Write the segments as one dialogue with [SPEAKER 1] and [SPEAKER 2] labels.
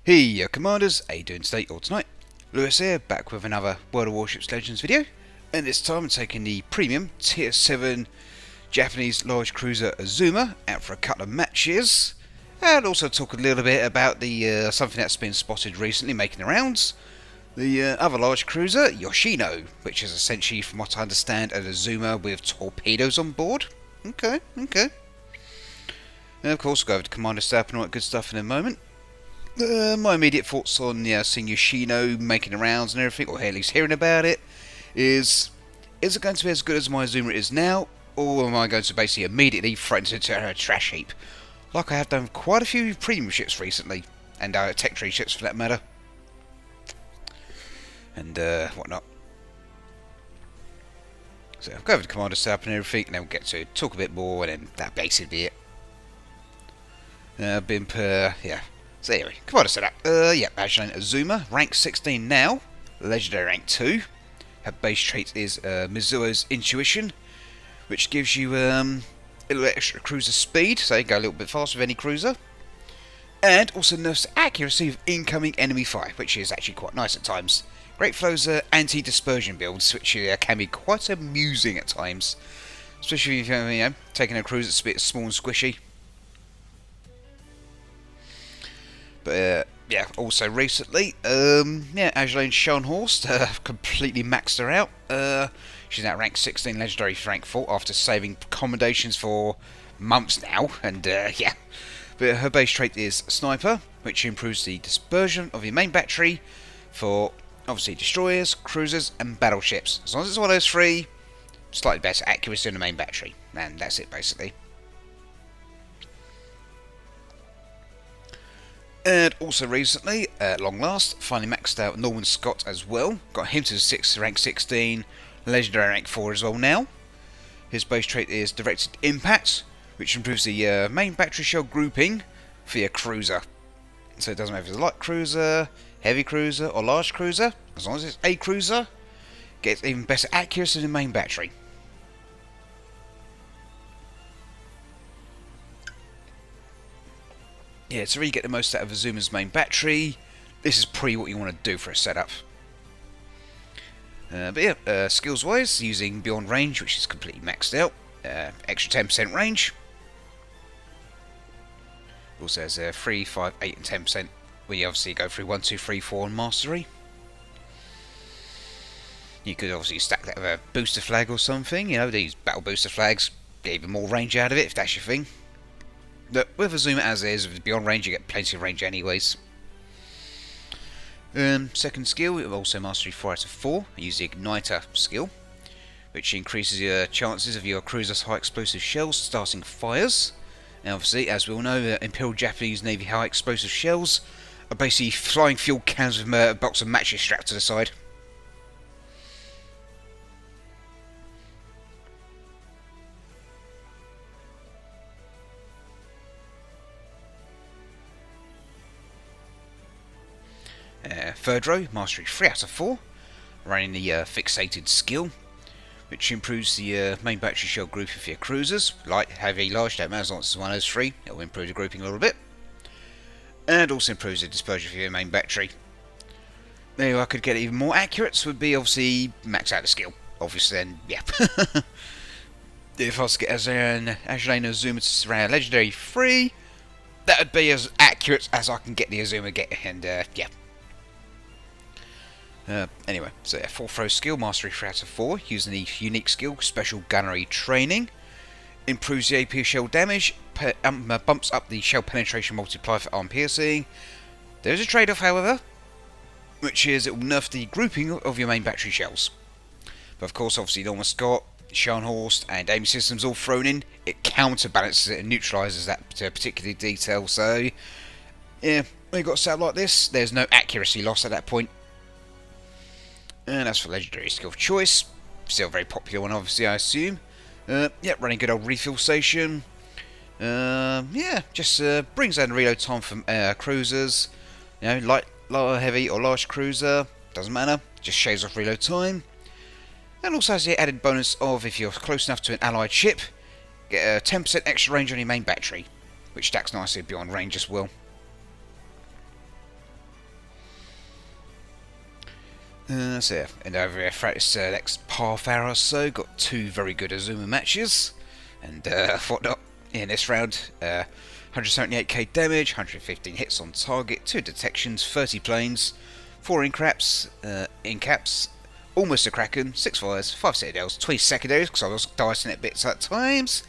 [SPEAKER 1] Hey Commanders, how you doing today or tonight? Lewis here, back with another World of Warships Legends video, and this time I'm taking the premium tier 7 Japanese large cruiser Azuma out for a couple of matches, and also talk a little bit about the something that's been spotted recently making the rounds, the other large cruiser Yoshino, which is essentially, from what I understand, an Azuma with torpedoes on board. Okay. And of course, we'll go over to Commander Stab and all that good stuff in a moment. My immediate thoughts on seeing Yoshino making the rounds and everything, or at least hearing about it, is it going to be as good as my Azuma is now, or am I going to basically immediately throw it into a trash heap, like I have done with quite a few premium ships recently, and tech tree ships for that matter, and whatnot. So I'll go over to Commander Setup and everything, and then we'll get to talk a bit more, and then that'll basically be it. Yeah. So anyway, Commander Setup. Actually, Azuma, rank 16 now, legendary rank 2. Her base trait is Mizuo's Intuition, which gives you a little extra cruiser speed, so you can go a little bit faster with any cruiser. And also nerfs accuracy of incoming enemy fire, which is actually quite nice at times. Great for those anti-dispersion builds, which can be quite amusing at times. Especially if you're taking a cruiser that's a bit small and squishy. But also recently, Azur Scharnhorst completely maxed her out. She's now rank 16, legendary rank 4, after saving commendations for months now. And but her base trait is Sniper, which improves the dispersion of your main battery for obviously destroyers, cruisers, and battleships. As long as it's one of those three, slightly better accuracy on the main battery, and that's it basically. And also recently, at long last, finally maxed out Norman Scott as well. Got him to rank 16, legendary rank 4 as well now. His base trait is Directed Impact, which improves the main battery shell grouping for your cruiser. So it doesn't matter if it's a light cruiser, heavy cruiser, or large cruiser. As long as it's a cruiser, gets even better accuracy in the main battery. Yeah, to really get the most out of Azuma's main battery, this is pretty what you want to do for a setup. Skills wise, using Beyond Range, which is completely maxed out, extra 10% range. Also has 3, 5, 8 and 10%, where you obviously go through 1, 2, 3, 4 and Mastery. You could obviously stack that with a booster flag or something, these battle booster flags, get even more range out of it if that's your thing. But with Azuma as is, with Beyond Range, you get plenty of range anyways. Second skill, also Mastery 4 out of 4. Use the Igniter skill, which increases your chances of your cruiser's high explosive shells starting fires. And obviously, as we all know, Imperial Japanese Navy high explosive shells are basically flying fuel cans with a box of matches strapped to the side. Third row, Mastery 3 out of 4, running the Fixated skill, which improves the main battery shell grouping for your cruisers. Light, heavy, large, don't matter as long as it's one of those three, it will improve the grouping a little bit. And also improves the dispersion for your main battery. Now I could get it even more accurate, would be obviously max out the skill. Obviously then, yeah. If I was to get Azur Azuma to surround Legendary 3, that would be as accurate as I can get the Azuma and yeah. Anyway, so yeah, 4th row skill, Mastery 3 out of 4, using the unique skill, Special Gunnery Training. Improves the AP shell damage, bumps up the shell penetration multiplier for arm piercing. There's a trade-off, however, which is it will nerf the grouping of your main battery shells. But of course, obviously, Norman Scott, Scharnhorst, and aiming systems all thrown in, it counterbalances it and neutralises that particular detail. So, yeah, when you've got a setup like this, there's no accuracy loss at that point. And as for legendary skill of choice, still a very popular one, obviously, I assume. Running good old refill station. Just brings down the reload time from cruisers. Light, heavy, or large cruiser, doesn't matter. Just shaves off reload time. And also has the added bonus of if you're close enough to an allied ship, Get a 10% extra range on your main battery, which stacks nicely beyond range as well. So yeah, and over here throughout this next half hour or so, got 2 very good Azuma matches, and whatnot in this round. 178k damage, 115 hits on target, 2 detections, 30 planes, 4 in-caps, almost a Kraken, 6 fires, 5 citadels, 20 secondaries, because I was dicing it bits at times,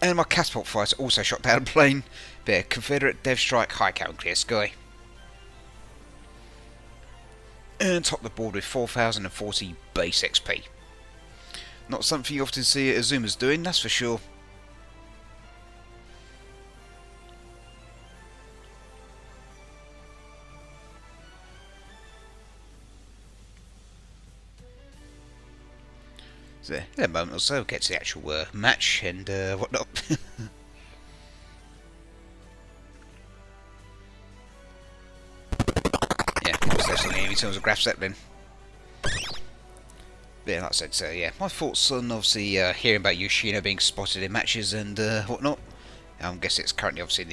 [SPEAKER 1] and my catapult fires also shot down a plane. There, Confederate Dev Strike, high count, clear sky. And top the board with 4040 base XP. Not something you often see Azuma's doing, that's for sure. So, in a moment or so, we'll get to the actual match and whatnot. Yeah, there's definitely any terms of graph set then. Yeah, like I said, so yeah, my thoughts on obviously hearing about Yoshino being spotted in matches and whatnot. I guess it's currently obviously in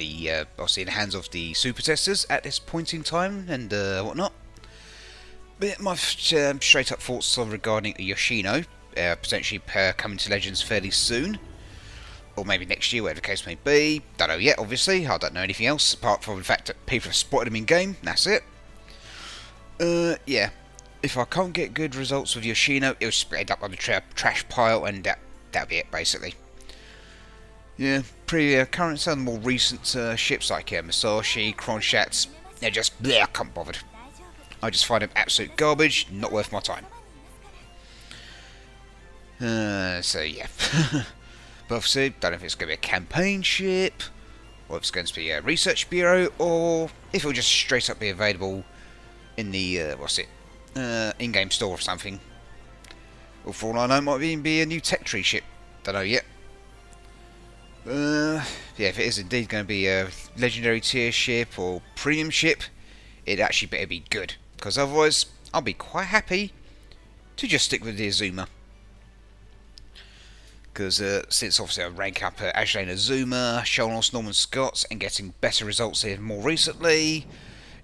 [SPEAKER 1] the hands of the super testers at this point in time and whatnot. But yeah, my straight up thoughts on regarding Yoshino. Potentially coming to Legends fairly soon, or maybe next year, whatever the case may be. Don't know yet, obviously. I don't know anything else apart from the fact that people have spotted him in game. That's it. Yeah. If I can't get good results with Yoshino, it'll spread up on the trash pile, and that'll be it, basically. Yeah, current, some of the more recent ships like Masashi, Kronshats, they're just bleh, I can't be bothered. I just find them absolute garbage, not worth my time. So yeah. But obviously, don't know if it's going to be a campaign ship, or if it's going to be a research bureau, or if it'll just straight up be available in the, in-game store or something. Or for all I know, it might even be a new tech tree ship. Don't know yet. Yeah, if it is indeed going to be a legendary tier ship or premium ship, it actually better be good. Because otherwise, I'll be quite happy to just stick with the Azuma. Because since obviously I rank up Azur Azuma, Sholnos, Norman Scots, and getting better results here more recently,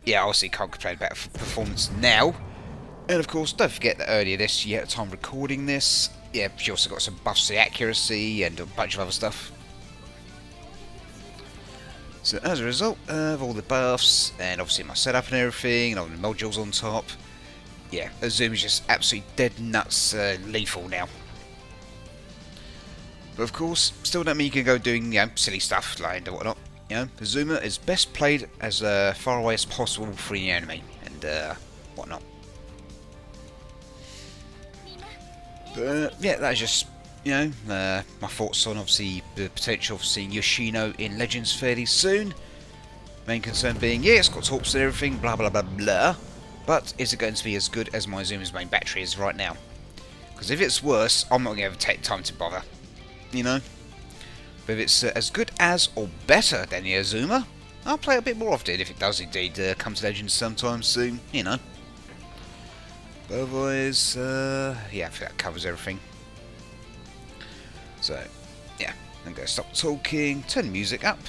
[SPEAKER 1] yeah, obviously can't complain about performance now. And of course, don't forget that earlier this year, at the time of recording this, yeah, she also got some buffs to accuracy and a bunch of other stuff. So as a result of all the buffs, and obviously my setup and everything, and all the modules on top, yeah, Azuma's just absolutely dead nuts lethal now. But of course, still don't mean you can go doing, silly stuff like and whatnot. Azuma is best played as far away as possible from the enemy and whatnot. But yeah, that's just my thoughts on obviously the potential of seeing Yoshino in Legends fairly soon. Main concern being, yeah, it's got torps and everything, blah blah blah blah. But is it going to be as good as my Azuma's main battery is right now? Because if it's worse, I'm not going to take time to bother. But if it's as good as or better than the Azuma, I'll play a bit more often if it does indeed come to Legends sometime soon, But otherwise, yeah, I think that covers everything. So, yeah, I'm going to stop talking, turn the music up,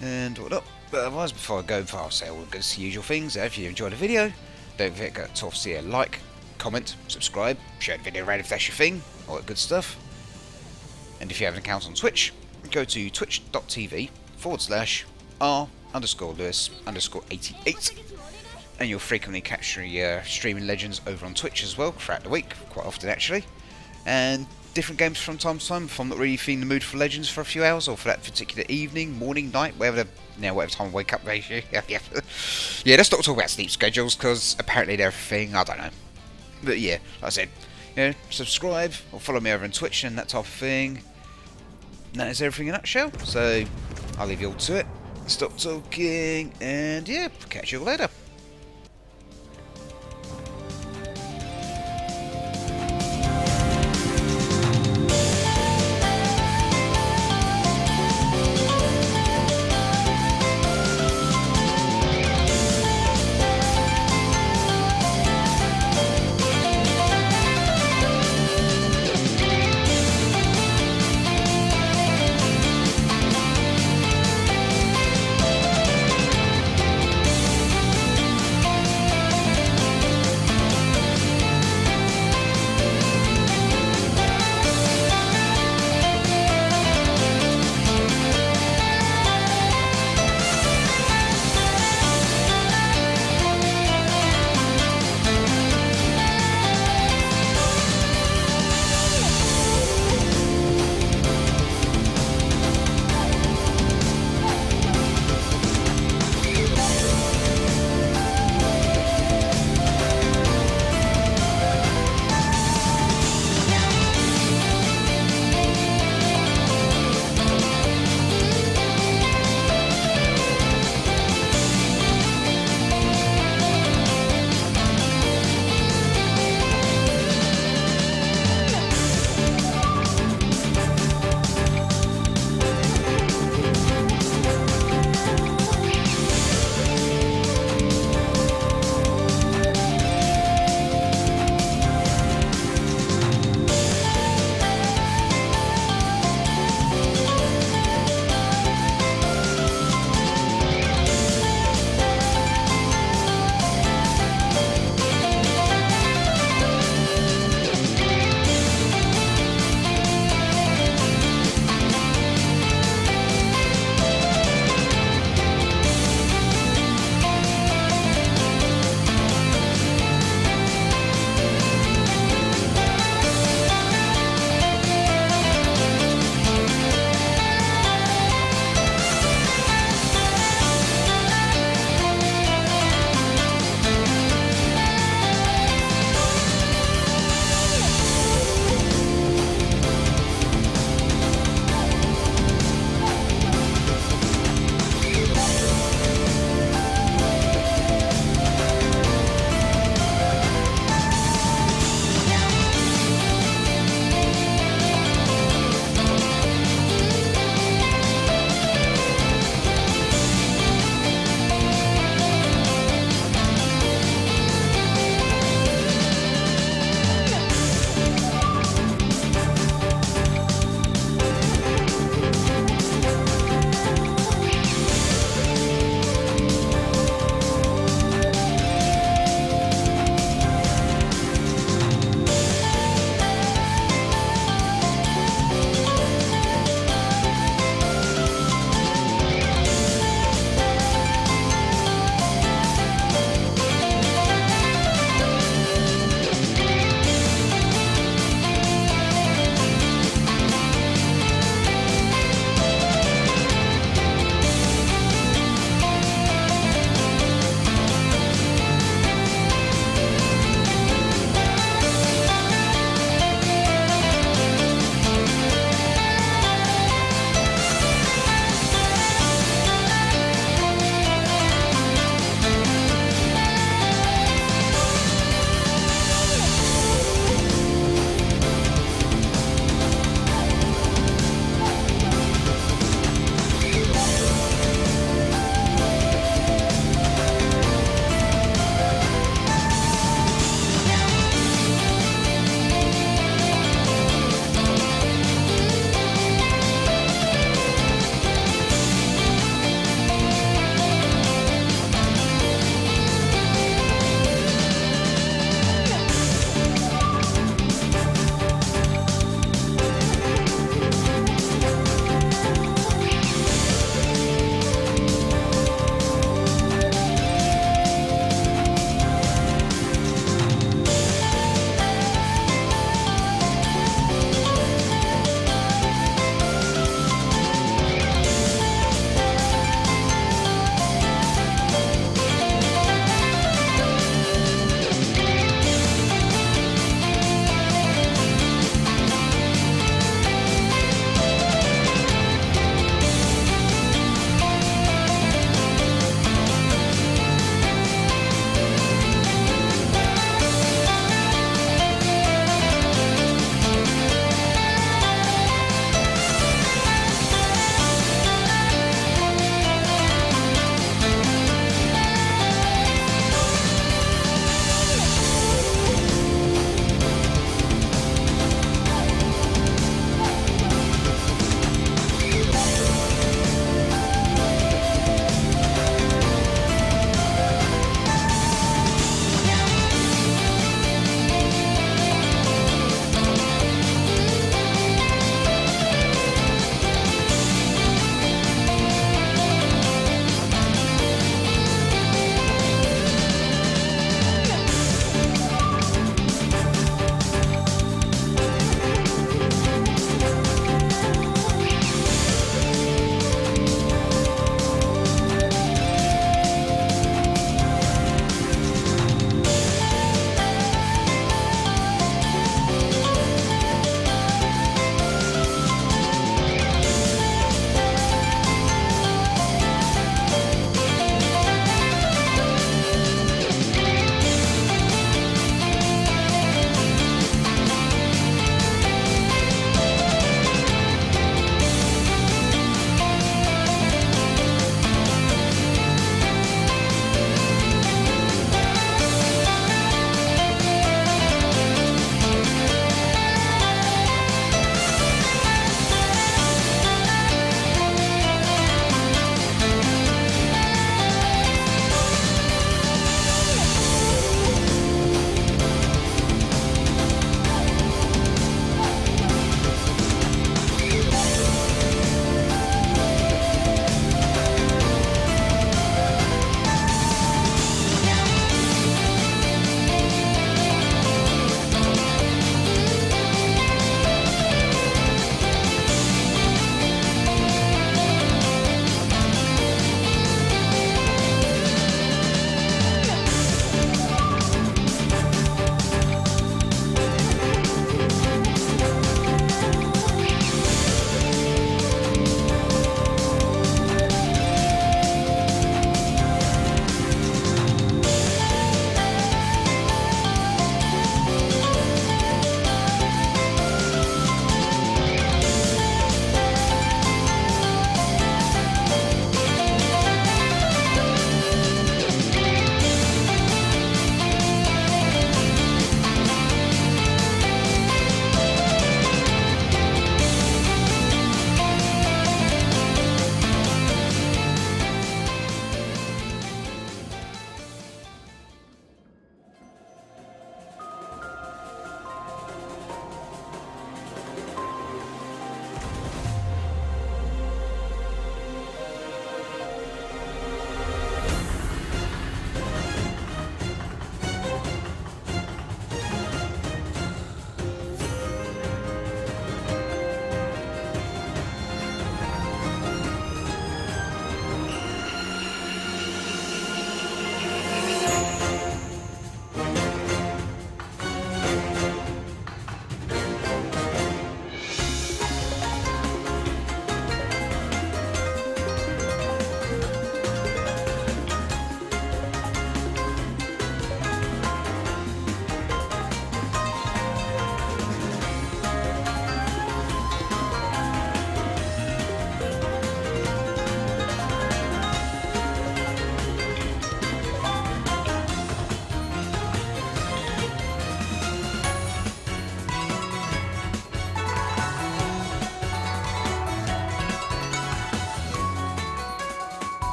[SPEAKER 1] and whatnot. But otherwise, before I go, I'll say all the usual things. If you enjoyed the video, don't forget to obviously like, comment, subscribe, share the video around if that's your thing, all that good stuff. And if you have an account on Twitch, go to twitch.tv/r_Lewis_88, and you'll frequently catch me streaming Legends over on Twitch as well throughout the week, quite often actually, and different games from time to time if I'm not really feeling the mood for Legends for a few hours, or for that particular evening, morning, night, whatever time I wake up. Yeah, let's not talk about sleep schedules because apparently they're a thing. I don't know, but yeah, like I said. Subscribe or follow me over on Twitch and that type of thing. And that is everything in a nutshell. So I'll leave you all to it. Stop talking, and yeah, catch you all later.